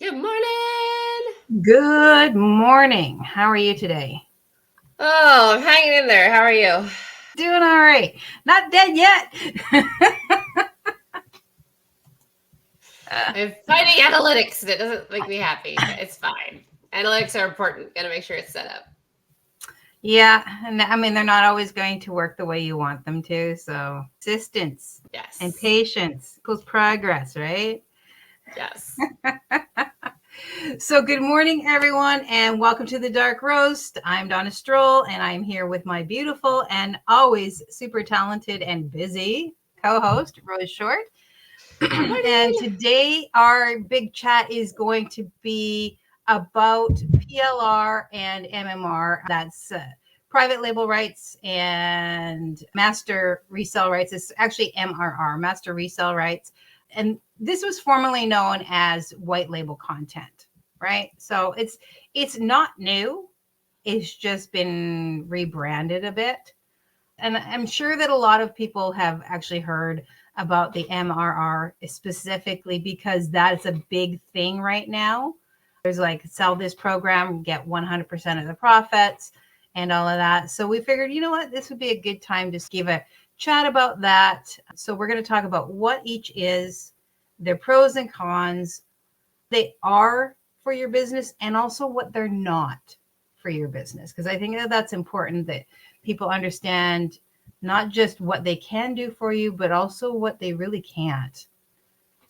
Good morning. Good morning. How are you today? Oh, I'm hanging in there. How are you? Doing all right. Not dead yet. I'm fighting analytics. That doesn't make me happy, but it's fine. Analytics are important. Got to make sure it's set up. Yeah, and I mean they're not always going to work the way you want them to. So persistence and Yes. patience equals progress, right? Yes. So good morning, everyone, and welcome to the Dark Roast. I'm Dawna Strohl, and I'm here with my beautiful and always super talented and busy co-host, Rose Short. And today our big chat is going to be about PLR and MMR. That's private label rights and master resell rights. It's actually MRR, master resell rights. And this was formerly known as white label content, right? So it's not new. It's just been rebranded a bit. And I'm sure that a lot of people have actually heard about the MRR specifically because that's a big thing right now. There's like sell this program, get 100% of the profits and all of that. So we figured, you know what, this would be a good time to give a chat about that. So we're going to talk about what each is, their pros and cons, they are for your business, and also what they're not for your business. Because I think that that's important that people understand not just what they can do for you, but also what they really can't.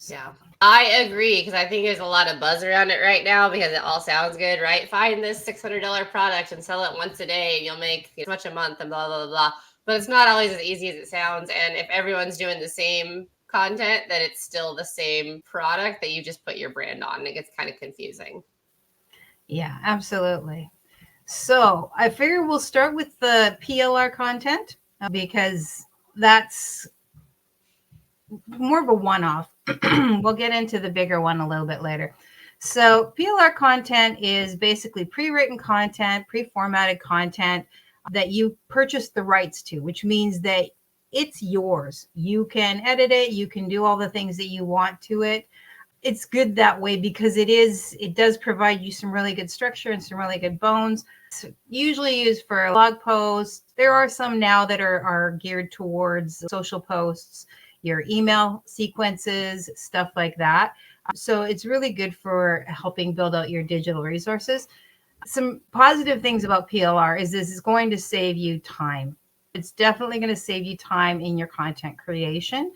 Yeah, I agree because I think there's a lot of buzz around it right now because it all sounds good, right? Find this $600 product and sell it once a day and you'll make as much a month and blah, blah, blah. But it's not always as easy as it sounds. And if everyone's doing the same content, then it's still the same product that you just put your brand on. It gets kind of confusing. Yeah, absolutely. So I figure we'll start with the PLR content because that's more of a one-off. We'll get into the bigger one a little bit later. So PLR content is basically pre-written content, pre-formatted content that you purchase the rights to, which means that it's yours. You can edit it, you can do all the things that you want to it. It's good that way because it does provide you some really good structure and some really good bones. It's usually used for blog posts. There are some now that are geared towards social posts, your email sequences, stuff like that. So it's really good for helping build out your digital resources. Some positive things about PLR is this is going to save you time. It's definitely going to save you time in your content creation,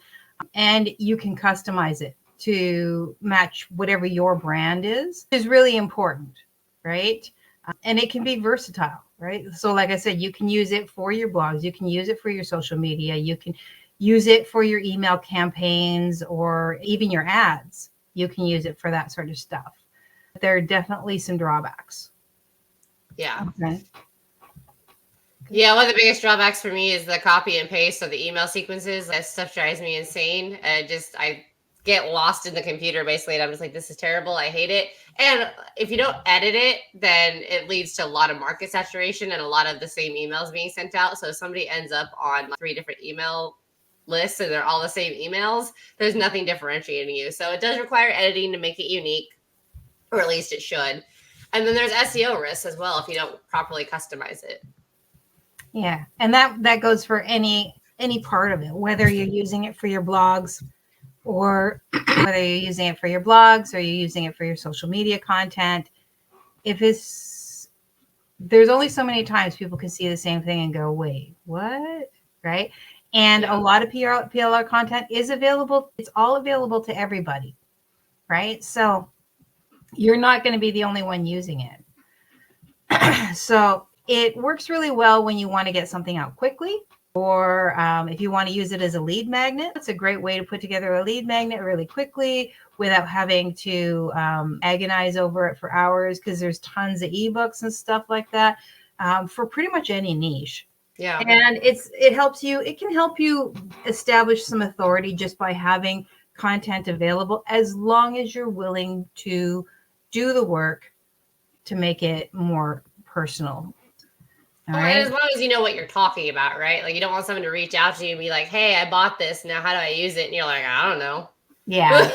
and you can customize it to match whatever your brand is really important, right? And it can be versatile, right? So like I said, you can use it for your blogs, you can use it for your social media, you can use it for your email campaigns or even your ads. You can use it for that sort of stuff. There are definitely some drawbacks. Yeah. Okay. Yeah, one of the biggest drawbacks for me is the copy and paste of the email sequences. That stuff drives me insane. I get lost in the computer basically, and I'm just like, this is terrible. I hate it. And if you don't edit it, then it leads to a lot of market saturation and a lot of the same emails being sent out. So if somebody ends up on 3 different email lists and they're all the same emails, there's nothing differentiating you. So it does require editing to make it unique, or at least it should. And then there's SEO risks as well if you don't properly customize it. Yeah, and that goes for any part of it, whether you're using it for your blogs or whether you're using it for your blogs or you're using it for your social media content. There's only so many times people can see the same thing and go, wait, what? Right? And a lot of PLR content is available. It's all available to everybody, right? So you're not going to be the only one using it. So it works really well when you want to get something out quickly, or if you want to use it as a lead magnet. It's a great way to put together a lead magnet really quickly without having to agonize over it for hours, because there's tons of ebooks and stuff like that for pretty much any niche. Yeah. And it can help you establish some authority just by having content available, as long as you're willing to do the work to make it more personal. All right. And as long as you know what you're talking about, right? Like, you don't want someone to reach out to you and be like, hey, I bought this. Now, how do I use it? And you're like, I don't know. Yeah,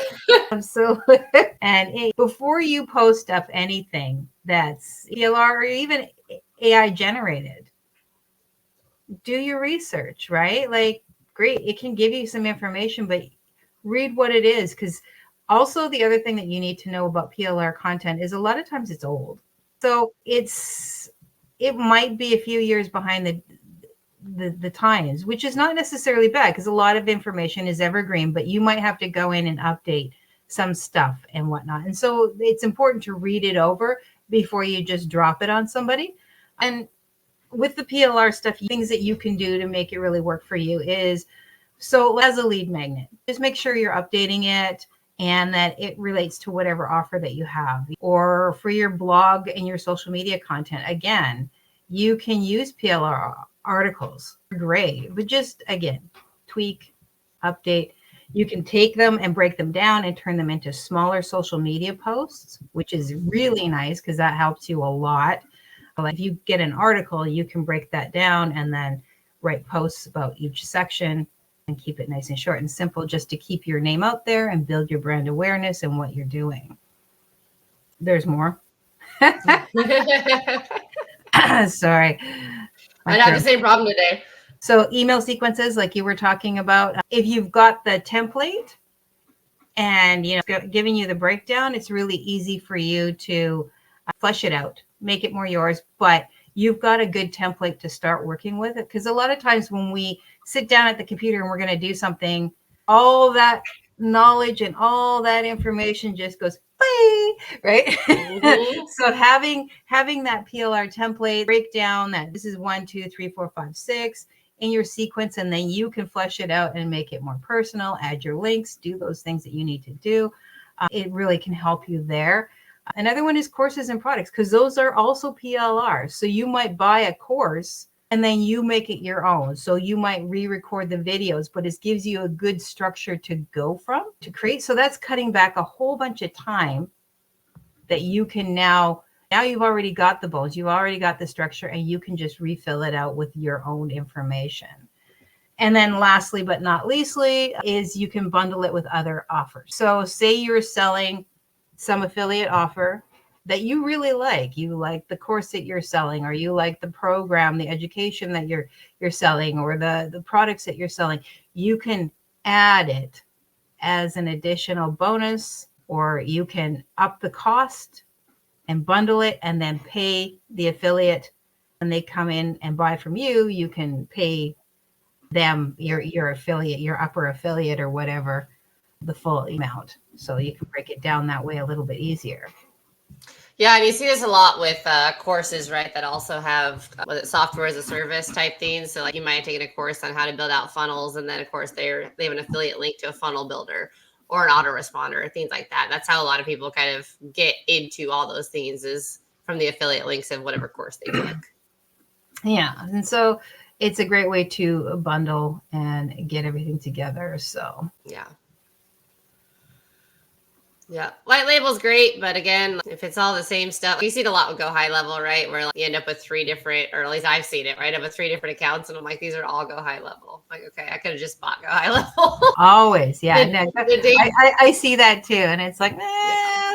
absolutely. And before you post up anything that's PLR or even AI generated, do your research, right? Like, great, it can give you some information, but read what it is. Because also, the other thing that you need to know about PLR content is a lot of times it's old. So it might be a few years behind the times, which is not necessarily bad because a lot of information is evergreen, but you might have to go in and update some stuff and whatnot. And so it's important to read it over before you just drop it on somebody. And with the PLR stuff, things that you can do to make it really work for you is, so as a lead magnet, just make sure you're updating it and that it relates to whatever offer that you have. Or for your blog and your social media content, again, you can use PLR articles. Great. But just, again, tweak, update. You can take them and break them down and turn them into smaller social media posts, which is really nice because that helps you a lot. Like if you get an article, you can break that down and then write posts about each section and keep it nice and short and simple just to keep your name out there and build your brand awareness and what you're doing. There's more. Sorry. I have the same problem today. So email sequences, like you were talking about, if you've got the template and giving you the breakdown, it's really easy for you to flesh it out, make it more yours, but you've got a good template to start working with it. Because a lot of times when we sit down at the computer and we're going to do something, all that knowledge and all that information just goes bye, right? Mm-hmm. So having that PLR template breakdown that this is 1, 2, 3, 4, 5, 6 in your sequence, and then you can flesh it out and make it more personal, add your links, do those things that you need to do. It really can help you there. Another one is courses and products, because those are also PLR. So you might buy a course and then you make it your own. So you might re-record the videos, but it gives you a good structure to go from to create. So that's cutting back a whole bunch of time that you can now you've already got the bones, you've already got the structure, and you can just refill it out with your own information. And then lastly, but not leastly, is you can bundle it with other offers. So say you're selling some affiliate offer that you really like. You like the course that you're selling, or you like the program, the education that you're selling, or the products that you're selling. You can add it as an additional bonus, or you can up the cost and bundle it and then pay the affiliate. When they come in and buy from you, you can pay them your affiliate, your upper affiliate or whatever, the full amount. So you can break it down that way a little bit easier. Yeah, and you see this a lot with courses, right? That also have software as a service type things. So like you might have taken a course on how to build out funnels, and then of course they have an affiliate link to a funnel builder or an autoresponder, or things like that. That's how a lot of people kind of get into all those things, is from the affiliate links of whatever course they took. Yeah, and so it's a great way to bundle and get everything together. So yeah. Yeah, white label's great, but again, if it's all the same stuff, you see it a lot with Go High Level, right? Where like, you end up with 3 different, or at least I've seen it, right? Up with 3 different accounts, and I'm like, these are all Go High Level. Like, okay, I could have just bought Go High Level. Always, yeah. I see that too, and it's like,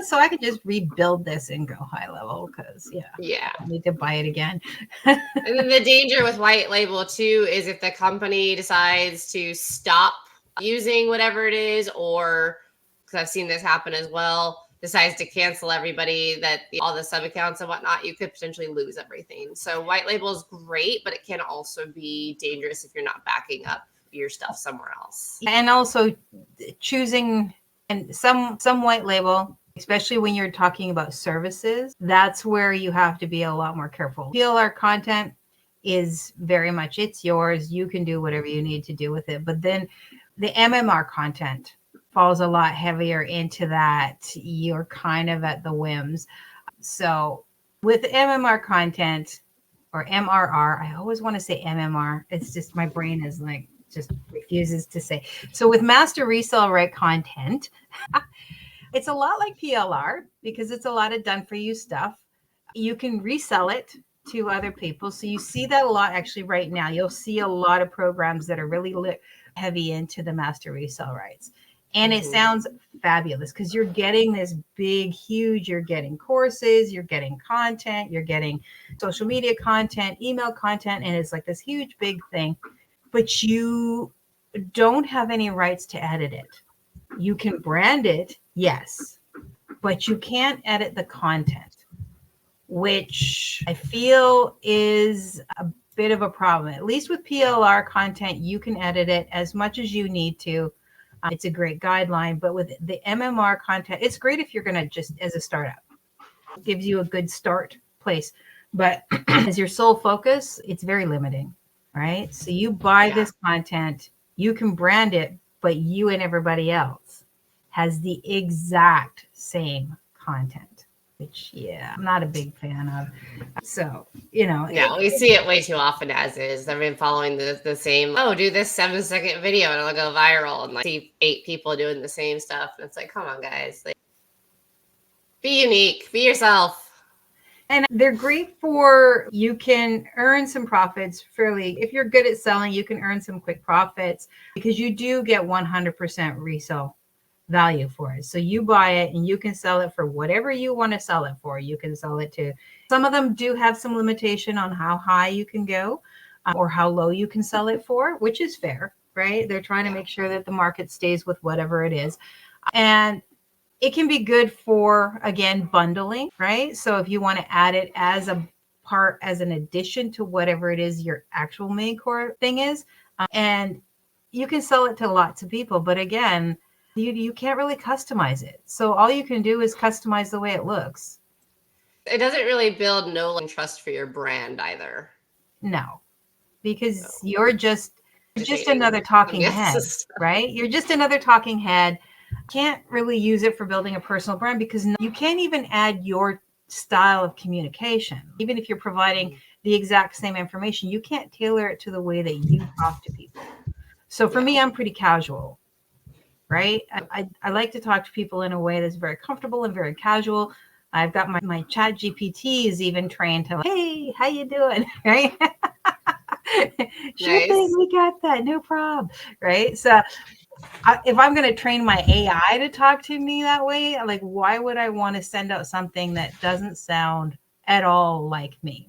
so I could just rebuild this and Go High Level because, I don't need to buy it again. And then the danger with white label too is if the company decides to stop using whatever it is, or because I've seen this happen as well, decides to cancel everybody, that all the sub accounts and whatnot, you could potentially lose everything. So white label is great, but it can also be dangerous if you're not backing up your stuff somewhere else. And also choosing, and some white label, especially when you're talking about services, that's where you have to be a lot more careful. PLR content is very much, it's yours. You can do whatever you need to do with it. But then the MMR content falls a lot heavier into that. You're kind of at the whims. So with MMR content, or MRR, I always want to say MMR. It's just, my brain is like, just refuses to say. So with Master Resell Rights content, it's a lot like PLR because it's a lot of done for you stuff. You can resell it to other people. So you see that a lot actually right now. You'll see a lot of programs that are really heavy into the Master Resell Rights. And it sounds fabulous because you're getting this big, huge, you're getting courses, you're getting content, you're getting social media content, email content, and it's like this huge, big thing. But you don't have any rights to edit it. You can brand it, yes, but you can't edit the content, which I feel is a bit of a problem. At least with PLR content, you can edit it as much as you need to. It's a great guideline, but with the MMR content, it's great if you're going to just as a startup. It gives you a good start place. But as your sole focus, it's very limiting, right? So you buy this content, you can brand it, but you and everybody else has the exact same content, which, I'm not a big fan of. So, Yeah, we see it way too often as is. I've been following the same, do this 7-second video and it'll go viral, and like see 8 people doing the same stuff. And it's like, come on, guys. Like, be unique, be yourself. And they're great for, you can earn some profits fairly. If you're good at selling, you can earn some quick profits because you do get 100% resale value for it. So you buy it and you can sell it for whatever you want to sell it for. You can sell it to, some of them do have some limitation on how high you can go or how low you can sell it for, which is fair, right? They're trying to make sure that the market stays with whatever it is. And it can be good for, again, bundling, right? So if you want to add it as a part, as an addition to whatever it is your actual main core thing is, and you can sell it to lots of people. But again, you can't really customize it. So all you can do is customize the way it looks. It doesn't really build trust for your brand either. No, because you're just another talking head, right? You're just another talking head. Can't really use it for building a personal brand because you can't even add your style of communication. Even if you're providing the exact same information, you can't tailor it to the way that you talk to people. So for me, I'm pretty casual, right? I like to talk to people in a way that's very comfortable and very casual. I've got my chat GPT is even trained to, hey, how you doing? Right? Sure thing, we got that, no problem. Right? So if I'm going to train my AI to talk to me that way, like, why would I want to send out something that doesn't sound at all like me?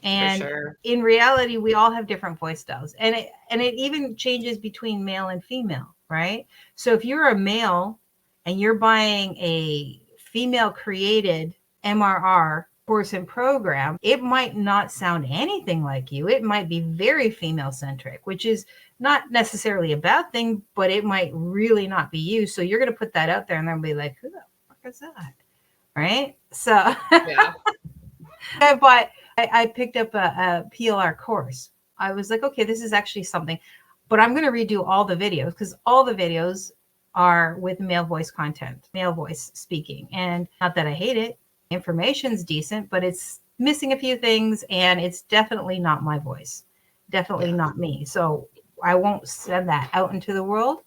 And in reality, we all have different voice styles, and it even changes between male and female, right? So if you're a male and you're buying a female created MRR course and program, it might not sound anything like you. It might be very female centric, which is not necessarily a bad thing, but it might really not be you. So you're going to put that out there and they'll be like, who the fuck is that? Right? So I picked up a PLR course. I was like, okay, this is actually something, but I'm going to redo all the videos because all the videos are with male voice content, male voice speaking. And not that I hate it. Information's decent, but it's missing a few things and it's definitely not my voice. Definitely not me. So I won't send that out into the world.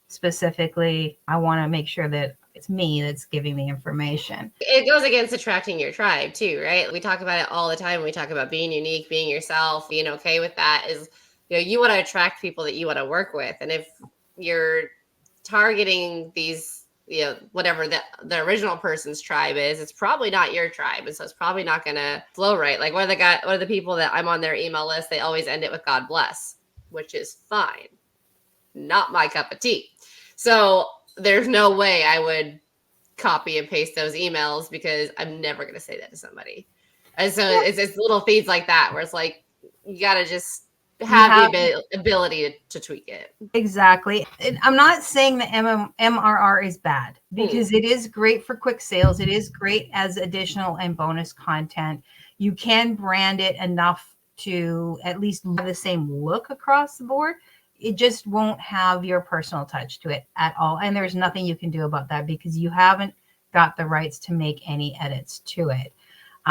Specifically, I want to make sure that it's me that's giving the information. It goes against attracting your tribe too, right? We talk about it all the time. We talk about being unique, being yourself, being okay with that is, you want to attract people that you want to work with. And if you're targeting these, whatever the original person's tribe is, it's probably not your tribe. And so it's probably not going to flow right. Like one of the people that I'm on their email list, they always end it with God bless, which is fine. Not my cup of tea. So there's no way I would copy and paste those emails because I'm never going to say that to somebody. And so it's little feeds like that where it's like, you got to just have the ability to tweak it. Exactly. I'm not saying the MRR is bad because it is great for quick sales. It is great as additional and bonus content. You can brand it enough to at least have the same look across the board. It just won't have your personal touch to it at all. And there's nothing you can do about that because you haven't got the rights to make any edits to it.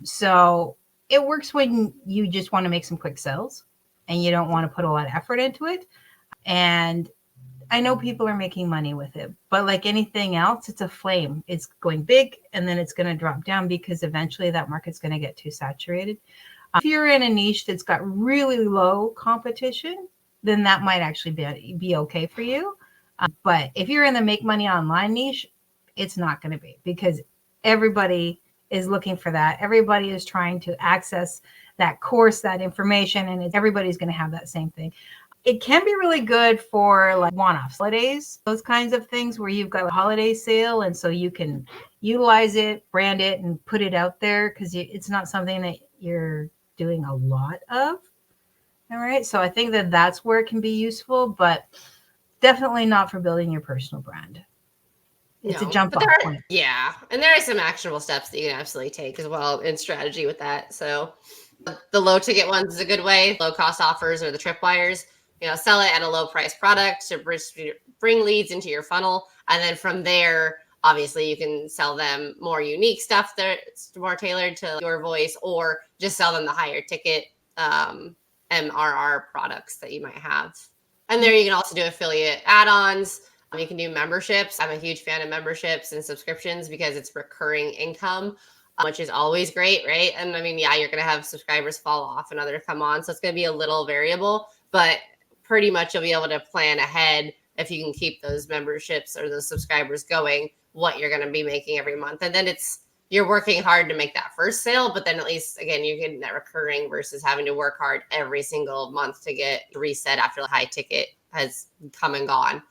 So it works when you just want to make some quick sales and you don't want to put a lot of effort into it. And I know people are making money with it, but like anything else, it's a flame. It's going big and then it's going to drop down because eventually that market's going to get too saturated. If you're in a niche that's got really low competition, then that might actually be okay for you. But if you're in the make money online niche, it's not going to be, because everybody is looking for that. Everybody is trying to access that course, that information, and everybody's going to have that same thing. It can be really good for like one-offs, holidays, those kinds of things where you've got a holiday sale. And so you can utilize it, brand it, and put it out there, because it's not something that you're doing a lot of. All right. So I think that that's where it can be useful, but definitely not for building your personal brand. It's a jump off point. Yeah. And there are some actionable steps that you can absolutely take as well in strategy with that. So the low ticket ones is a good way. Low cost offers or the tripwires, sell it at a low price product to bring leads into your funnel. And then from there, obviously you can sell them more unique stuff that's more tailored to your voice, or just sell them the higher ticket MRR products that you might have. And there you can also do affiliate add-ons. You can do memberships. I'm a huge fan of memberships and subscriptions because it's recurring income, which is always great, right? And I mean, yeah, you're going to have subscribers fall off and others come on. So it's going to be a little variable, but pretty much you'll be able to plan ahead if you can keep those memberships or those subscribers going, what you're going to be making every month. And then you're working hard to make that first sale, but then at least, again, you're getting that recurring versus having to work hard every single month to get reset after the high ticket has come and gone.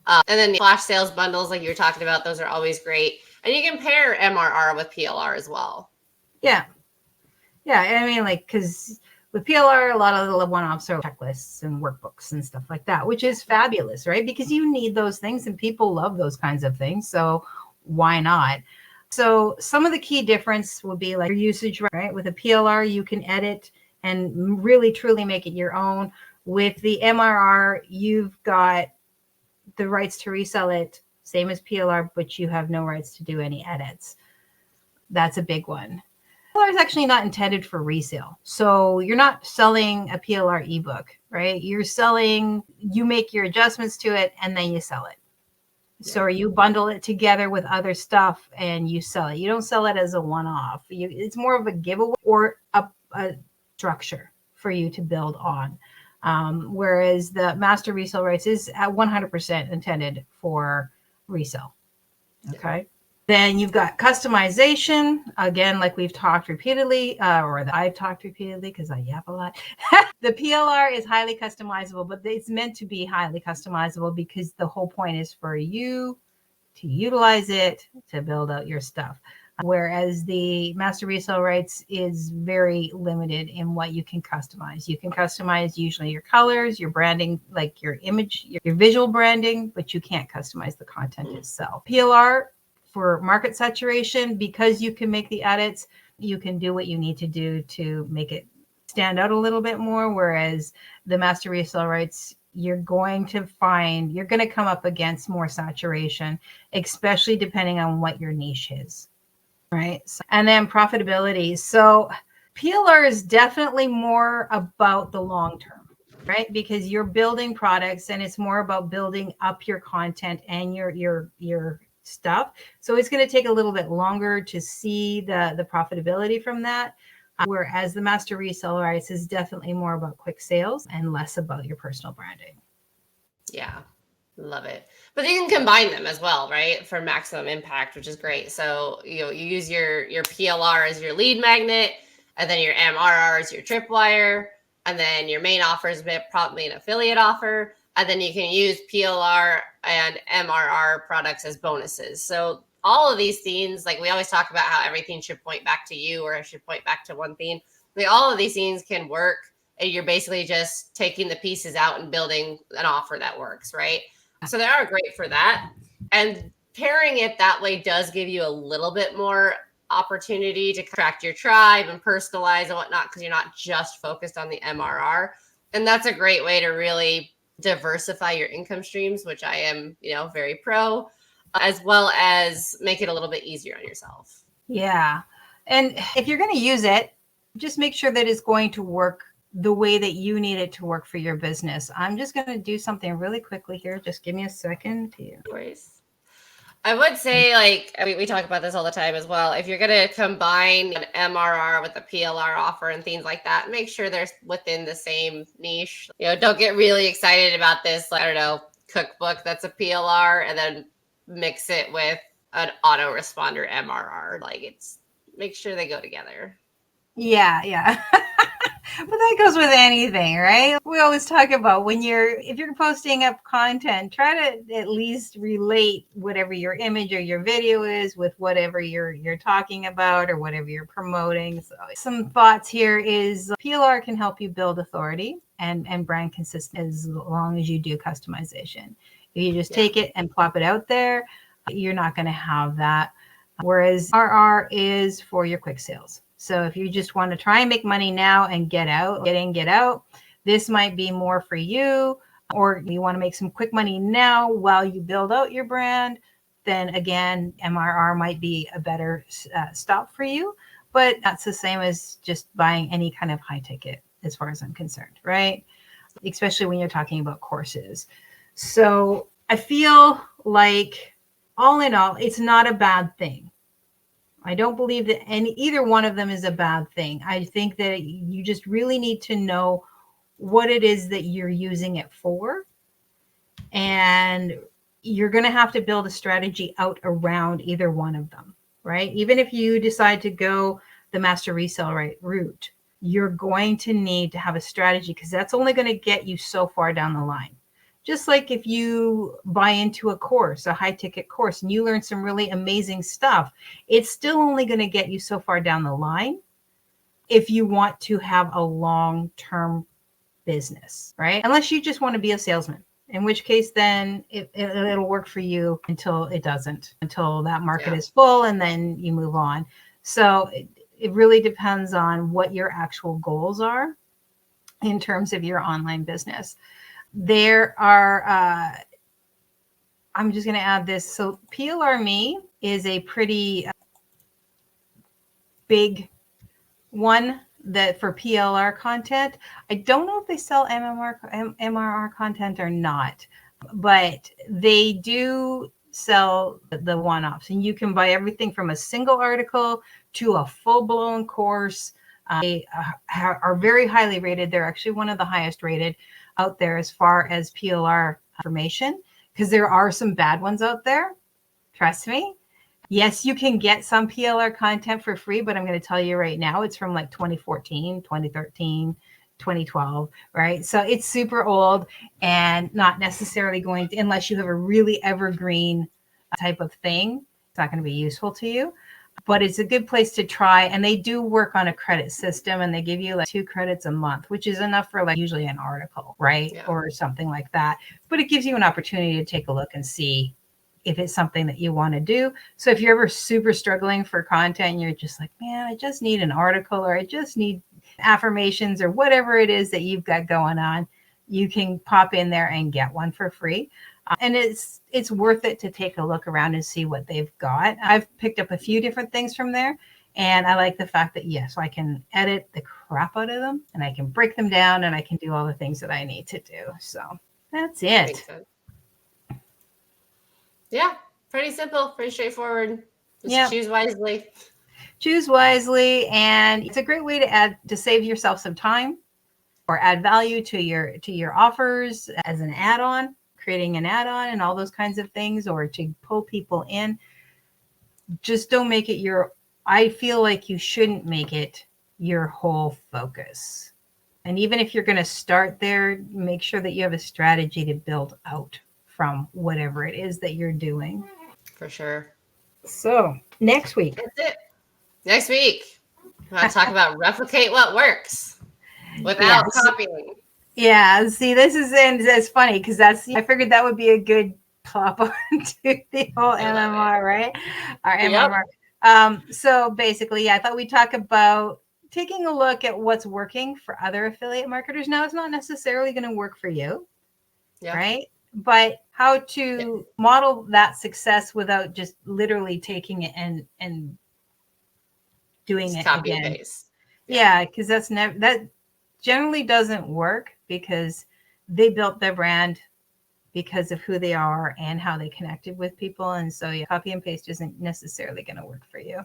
And then the flash sales bundles, like you were talking about, those are always great. And you can pair MRR with PLR as well. Yeah. Yeah. I mean, like, because with PLR, a lot of the one-offs are checklists and workbooks and stuff like that, which is fabulous, right? Because you need those things and people love those kinds of things. So why not? So some of the key difference would be like your usage, right? With a PLR, you can edit and really truly make it your own. With the MRR, you've got the rights to resell it, same as PLR, but you have no rights to do any edits. That's a big one. PLR is actually not intended for resale. So you're not selling a PLR ebook, right? You make your adjustments to it and then you sell it. So you bundle it together with other stuff and you sell it. You don't sell it as a one-off. It's more of a giveaway or a structure for you to build on. Whereas the Master Resell Rights is at 100% intended for resale. Okay. Then you've got customization. Again, like we've talked repeatedly, or that I've talked repeatedly because I yap a lot. The PLR is highly customizable, but it's meant to be highly customizable because the whole point is for you to utilize it to build out your stuff. Whereas the Master Resell Rights is very limited in what you can customize. You can customize usually your colors, your branding, like your image, your visual branding, but you can't customize the content itself. PLR for market saturation, because you can make the edits, you can do what you need to do to make it stand out a little bit more. Whereas the Master Resell Rights, you're going to come up against more saturation, especially depending on what your niche is. Right. And then profitability. So PLR is definitely more about the long term, right? Because you're building products and it's more about building up your content and your stuff. So it's going to take a little bit longer to see the profitability from that. Whereas the Master Resell Rights is definitely more about quick sales and less about your personal branding. Yeah. Love it. But you can combine them as well, right? For maximum impact, which is great. So, you use your PLR as your lead magnet, and then your MRR as your tripwire, and then your main offer is probably an affiliate offer. And then you can use PLR and MRR products as bonuses. So all of these themes, like we always talk about how everything should point back to you or it should point back to one theme. Like all of these themes can work. And you're basically just taking the pieces out and building an offer that works, right? So they are great for that. And pairing it that way does give you a little bit more opportunity to attract your tribe and personalize and whatnot, because you're not just focused on the MRR. And that's a great way to really diversify your income streams, which I am, very pro, as well as make it a little bit easier on yourself. Yeah. And if you're going to use it, just make sure that it's going to work the way that you need it to work for your business. I'm just going to do something really quickly here. Just give me a second here. I would say, we talk about this all the time as well. If you're going to combine an MRR with a PLR offer and things like that, make sure they're within the same niche. Don't get really excited about this, cookbook that's a PLR, and then mix it with an autoresponder MRR. Like, it's make sure they go together. Yeah. But that goes with anything, right? We always talk about if you're posting up content, try to at least relate whatever your image or your video is with whatever you're talking about or whatever you're promoting. So some thoughts here is PLR can help you build authority and brand consistency as long as you do customization. If you just take it and plop it out there, you're not going to have that. Whereas RR is for your quick sales. So if you just want to try and make money now and get in, get out, this might be more for you. Or you want to make some quick money now while you build out your brand, then again, MRR might be a better stop for you. But that's the same as just buying any kind of high ticket as far as I'm concerned, right? Especially when you're talking about courses. So I feel like all in all, it's not a bad thing. I don't believe that either one of them is a bad thing. I think that you just really need to know what it is that you're using it for. And you're going to have to build a strategy out around either one of them, right? Even if you decide to go the Master Resell Right route, you're going to need to have a strategy because that's only going to get you so far down the line. Just like if you buy into a course, a high ticket course, and you learn some really amazing stuff, it's still only going to get you so far down the line if you want to have a long-term business, right? Unless you just want to be a salesman, in which case then it'll work for you until it doesn't, until that market is full and then you move on. So it really depends on what your actual goals are in terms of your online business. There are, I'm just going to add this. So PLR Me is a pretty big one that for PLR content. I don't know if they sell MMR content or not, but they do sell the one-offs. And you can buy everything from a single article to a full-blown course. They are very highly rated. They're actually one of the highest rated out there as far as PLR information, because there are some bad ones out there. Trust me. Yes, you can get some PLR content for free, but I'm going to tell you right now, it's from like 2014, 2013, 2012, right? So it's super old and not necessarily going to, unless you have a really evergreen type of thing, it's not going to be useful to you. But it's a good place to try. And they do work on a credit system and they give you like 2 credits a month, which is enough for like usually an article, right? Yeah. Or something like that. But it gives you an opportunity to take a look and see if it's something that you want to do. So if you're ever super struggling for content, and you're just like, man, I just need an article or I just need affirmations or whatever it is that you've got going on, you can pop in there and get one for free. And it's worth it to take a look around and see what they've got. I've picked up a few different things from there. And I like the fact that, yes, I can edit the crap out of them and I can break them down and I can do all the things that I need to do. So that's it. Yeah, pretty simple, pretty straightforward. Just choose wisely. Choose wisely. And it's a great way to save yourself some time or add value to your offers as an add-on. Creating an add-on and all those kinds of things, or to pull people in. Just don't make it I feel like you shouldn't make it your whole focus. And even if you're going to start there, make sure that you have a strategy to build out from whatever it is that you're doing. For sure. So next week. That's it. Next week, we're going to talk about replicate what works without copying. Yeah, see, that's funny because I figured that would be a good plop onto the whole MMR, right? Our MMR. So basically, I thought we'd talk about taking a look at what's working for other affiliate marketers. Now, it's not necessarily going to work for you, right? But how to model that success without just literally taking it and doing just it copy again. And paste. Yeah, because that generally doesn't work because they built their brand because of who they are and how they connected with people. And so yeah, copy and paste isn't necessarily going to work for you.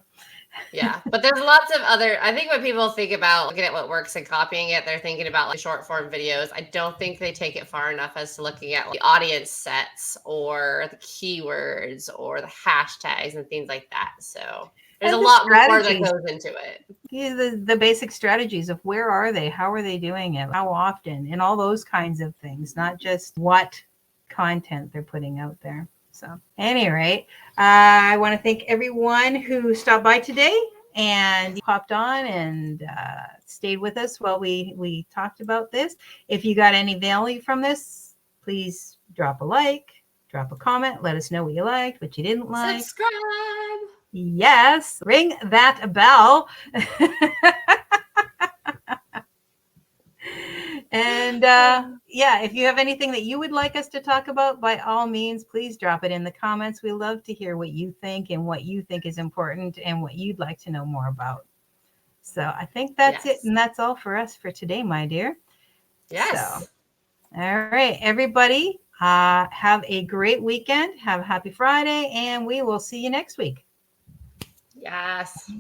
Yeah, but there's lots of other. I think when people think about looking at what works and copying it, they're thinking about like short form videos. I don't think they take it far enough as to looking at like the audience sets or the keywords or the hashtags and things like that. So there's And a the lot more that strategies. goes into it. Yeah, the basic strategies of where are they, how are they doing it, how often, and all those kinds of things, not just what content they're putting out there. So, at any rate, I want to thank everyone who stopped by today and popped on and stayed with us while we talked about this. If you got any value from this, please drop a like, drop a comment, let us know what you liked, what you didn't like. Subscribe. Yes, ring that bell. And yeah, if you have anything that you would like us to talk about, by all means, please drop it in the comments. We love to hear what you think and what you think is important and what you'd like to know more about. So I think that's it. And that's all for us for today, my dear. Yes. So, all right, everybody, have a great weekend. Have a happy Friday, and we will see you next week. Yes.